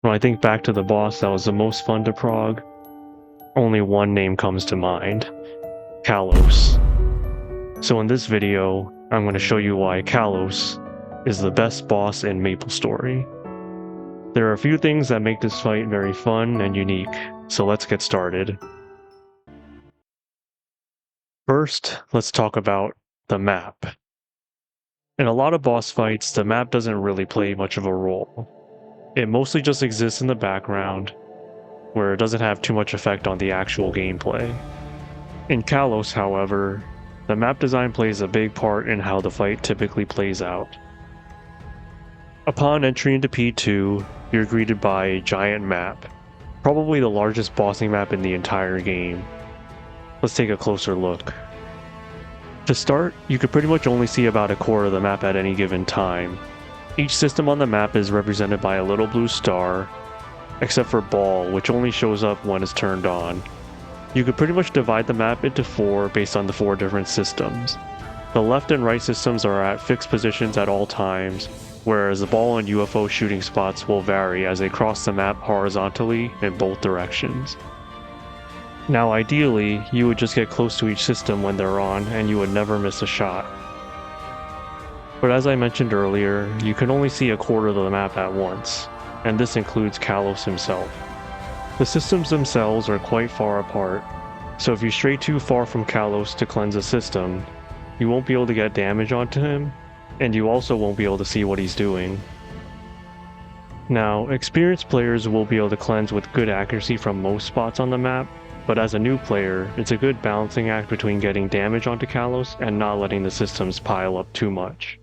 When I think back to the boss that was the most fun to prog, only one name comes to mind: Kalos. So in this video, I'm going to show you why Kalos is the best boss in MapleStory. There are a few things that make this fight very fun and unique, so let's get started. First, let's talk about the map. In a lot of boss fights, the map doesn't really play much of a role. It mostly just exists in the background, where it doesn't have too much effect on the actual gameplay. In Kalos, however, the map design plays a big part in how the fight typically plays out. Upon entry into P2, you're greeted by a giant map, probably the largest bossing map in the entire game. Let's take a closer look. To start, you could pretty much only see about a quarter of the map at any given time. Each system on the map is represented by a little blue star, except for Ball, which only shows up when it's turned on. You could pretty much divide the map into 4 based on the 4 different systems. The left and right systems are at fixed positions at all times, whereas the ball and UFO shooting spots will vary as they cross the map horizontally in both directions. Now ideally, you would just get close to each system when they're on and you would never miss a shot. But as I mentioned earlier, you can only see a quarter of the map at once, and this includes Kalos himself. The systems themselves are quite far apart, so if you stray too far from Kalos to cleanse a system, you won't be able to get damage onto him, and you also won't be able to see what he's doing. Now, experienced players will be able to cleanse with good accuracy from most spots on the map, but as a new player, it's a good balancing act between getting damage onto Kalos and not letting the systems pile up too much.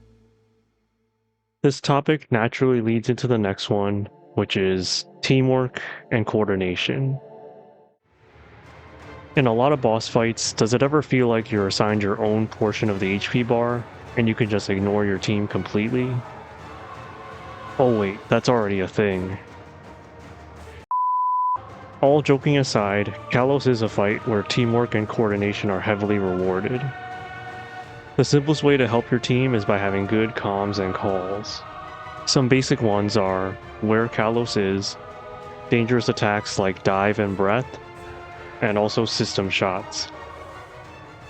This topic naturally leads into the next one, which is teamwork and coordination. In a lot of boss fights, does it ever feel like you're assigned your own portion of the HP bar, and you can just ignore your team completely? Oh wait, that's already a thing. All joking aside, Kalos is a fight where teamwork and coordination are heavily rewarded. The simplest way to help your team is by having good comms and calls. Some basic ones are where Kalos is, dangerous attacks like dive and breath, and also system shots.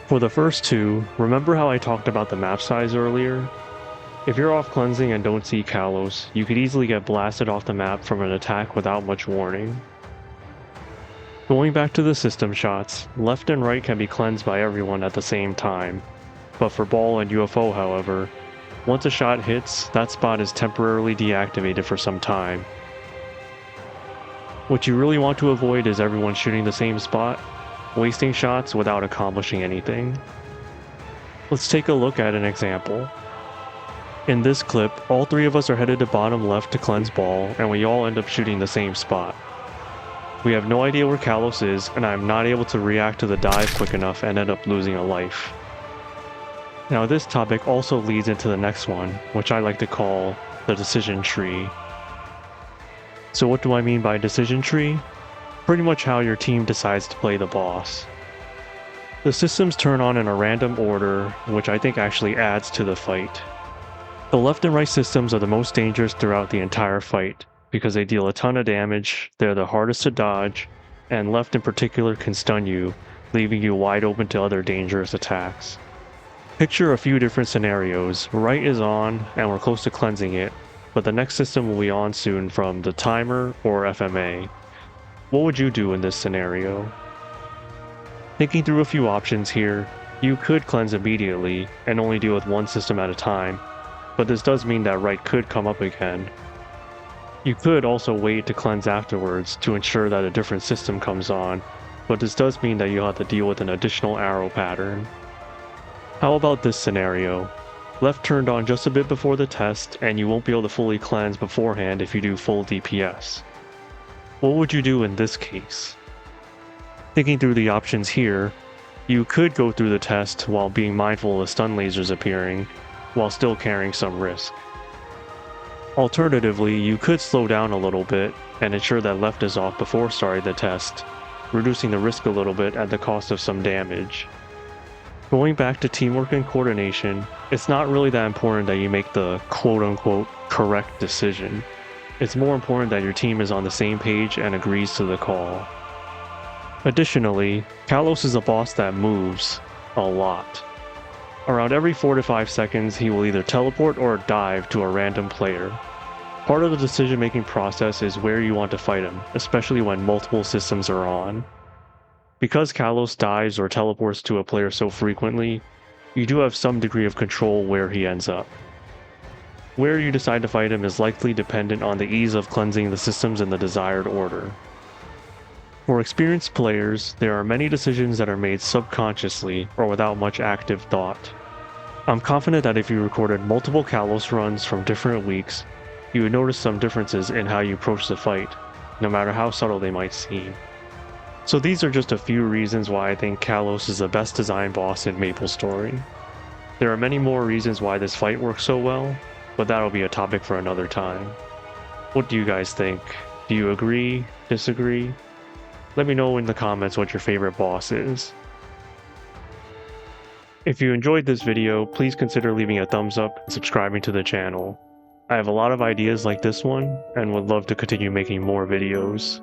For the first two, remember how I talked about the map size earlier? If you're off cleansing and don't see Kalos, you could easily get blasted off the map from an attack without much warning. Going back to the system shots, left and right can be cleansed by everyone at the same time, but for Ball and UFO, however, once a shot hits, that spot is temporarily deactivated for some time. What you really want to avoid is everyone shooting the same spot, wasting shots without accomplishing anything. Let's take a look at an example. In this clip, all 3 of us are headed to bottom left to cleanse Ball, and we all end up shooting the same spot. We have no idea where Kalos is, and I am not able to react to the dive quick enough and end up losing a life. Now this topic also leads into the next one, which I like to call the decision tree. So what do I mean by decision tree? Pretty much how your team decides to play the boss. The systems turn on in a random order, which I think actually adds to the fight. The left and right systems are the most dangerous throughout the entire fight, because they deal a ton of damage, they're the hardest to dodge, and left in particular can stun you, leaving you wide open to other dangerous attacks. Picture a few different scenarios. Right is on, and we're close to cleansing it, but the next system will be on soon from the timer or FMA. What would you do in this scenario? Thinking through a few options here, you could cleanse immediately and only deal with one system at a time, but this does mean that right could come up again. You could also wait to cleanse afterwards to ensure that a different system comes on, but this does mean that you'll have to deal with an additional arrow pattern. How about this scenario? Left turned on just a bit before the test, and you won't be able to fully cleanse beforehand if you do full DPS. What would you do in this case? Thinking through the options here, you could go through the test while being mindful of stun lasers appearing, while still carrying some risk. Alternatively, you could slow down a little bit and ensure that left is off before starting the test, reducing the risk a little bit at the cost of some damage. Going back to teamwork and coordination, it's not really that important that you make the quote-unquote correct decision. It's more important that your team is on the same page and agrees to the call. Additionally, Kalos is a boss that moves a lot. Around every 4 to 5 seconds, he will either teleport or dive to a random player. Part of the decision-making process is where you want to fight him, especially when multiple systems are on. Because Kalos dives or teleports to a player so frequently, you do have some degree of control where he ends up. Where you decide to fight him is likely dependent on the ease of cleansing the systems in the desired order. For experienced players, there are many decisions that are made subconsciously or without much active thought. I'm confident that if you recorded multiple Kalos runs from different weeks, you would notice some differences in how you approach the fight, no matter how subtle they might seem. So these are just a few reasons why I think Kalos is the best designed boss in MapleStory. There are many more reasons why this fight works so well, but that'll be a topic for another time. What do you guys think? Do you agree? Disagree? Let me know in the comments what your favorite boss is. If you enjoyed this video, please consider leaving a thumbs up and subscribing to the channel. I have a lot of ideas like this one, and would love to continue making more videos.